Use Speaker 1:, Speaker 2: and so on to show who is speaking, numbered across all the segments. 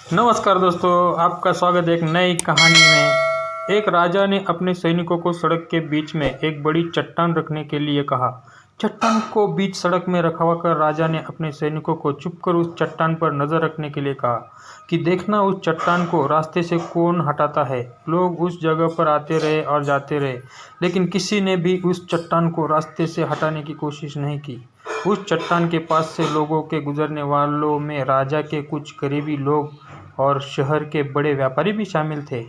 Speaker 1: नमस्कार दोस्तों, आपका स्वागत है एक नई कहानी में। एक राजा ने अपने सैनिकों को सड़क के बीच में एक बड़ी चट्टान रखने के लिए कहा। चट्टान को बीच सड़क में रखवा कर राजा ने अपने सैनिकों को चुपकर उस चट्टान पर नजर रखने के लिए कहा कि देखना उस चट्टान को रास्ते से कौन हटाता है। लोग उस जगह पर आते रहे और जाते रहे, लेकिन किसी ने भी उस चट्टान को रास्ते से हटाने की कोशिश नहीं की। उस चट्टान के पास से लोगों के गुजरने वालों में राजा के कुछ करीबी लोग और शहर के बड़े व्यापारी भी शामिल थे,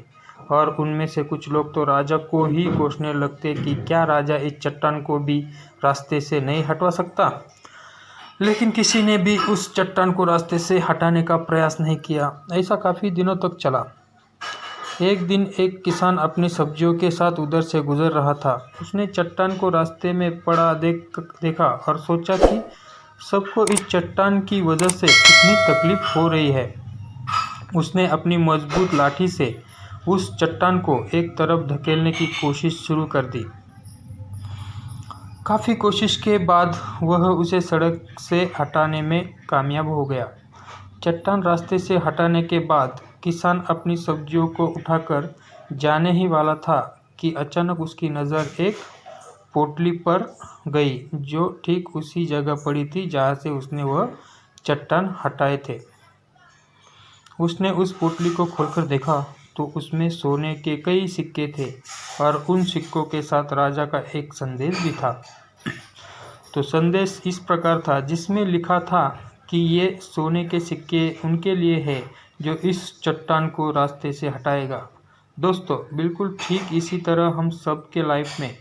Speaker 1: और उनमें से कुछ लोग तो राजा को ही कोसने लगते कि क्या राजा इस चट्टान को भी रास्ते से नहीं हटवा सकता। लेकिन किसी ने भी उस चट्टान को रास्ते से हटाने का प्रयास नहीं किया। ऐसा काफ़ी दिनों तक चला। एक दिन एक किसान अपनी सब्जियों के साथ उधर से गुजर रहा था। उसने चट्टान को रास्ते में पड़ा देखा और सोचा कि सबको इस चट्टान की वजह से कितनी तकलीफ हो रही है। उसने अपनी मजबूत लाठी से उस चट्टान को एक तरफ धकेलने की कोशिश शुरू कर दी। काफ़ी कोशिश के बाद वह उसे सड़क से हटाने में कामयाब हो गया। चट्टान रास्ते से हटाने के बाद किसान अपनी सब्जियों को उठाकर जाने ही वाला था कि अचानक उसकी नज़र एक पोटली पर गई, जो ठीक उसी जगह पड़ी थी जहाँ से उसने वह चट्टान हटाए थे। उसने उस पोटली को खोलकर देखा तो उसमें सोने के कई सिक्के थे, और उन सिक्कों के साथ राजा का एक संदेश भी था। तो संदेश इस प्रकार था, जिसमें लिखा था कि ये सोने के सिक्के उनके लिए है जो इस चट्टान को रास्ते से हटाएगा। दोस्तों, बिल्कुल ठीक इसी तरह हम सब के लाइफ में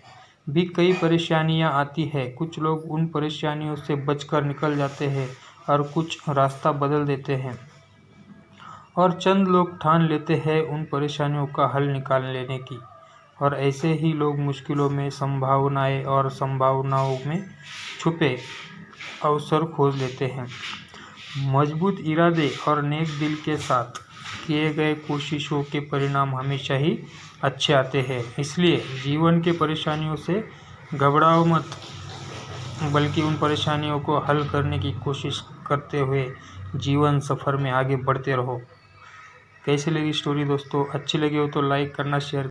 Speaker 1: भी कई परेशानियां आती है। कुछ लोग उन परेशानियों से बचकर निकल जाते हैं और कुछ रास्ता बदल देते हैं, और चंद लोग ठान लेते हैं उन परेशानियों का हल निकाल लेने की, और ऐसे ही लोग मुश्किलों में संभावनाएं और संभावनाओं में छुपे अवसर खोज लेते हैं। मजबूत इरादे और नेक दिल के साथ किए गए कोशिशों के परिणाम हमेशा ही अच्छे आते हैं। इसलिए जीवन के परेशानियों से घबराओ मत, बल्कि उन परेशानियों को हल करने की कोशिश करते हुए जीवन सफ़र में आगे बढ़ते रहो। कैसी लगी स्टोरी दोस्तों? अच्छी लगी हो तो लाइक करना, शेयर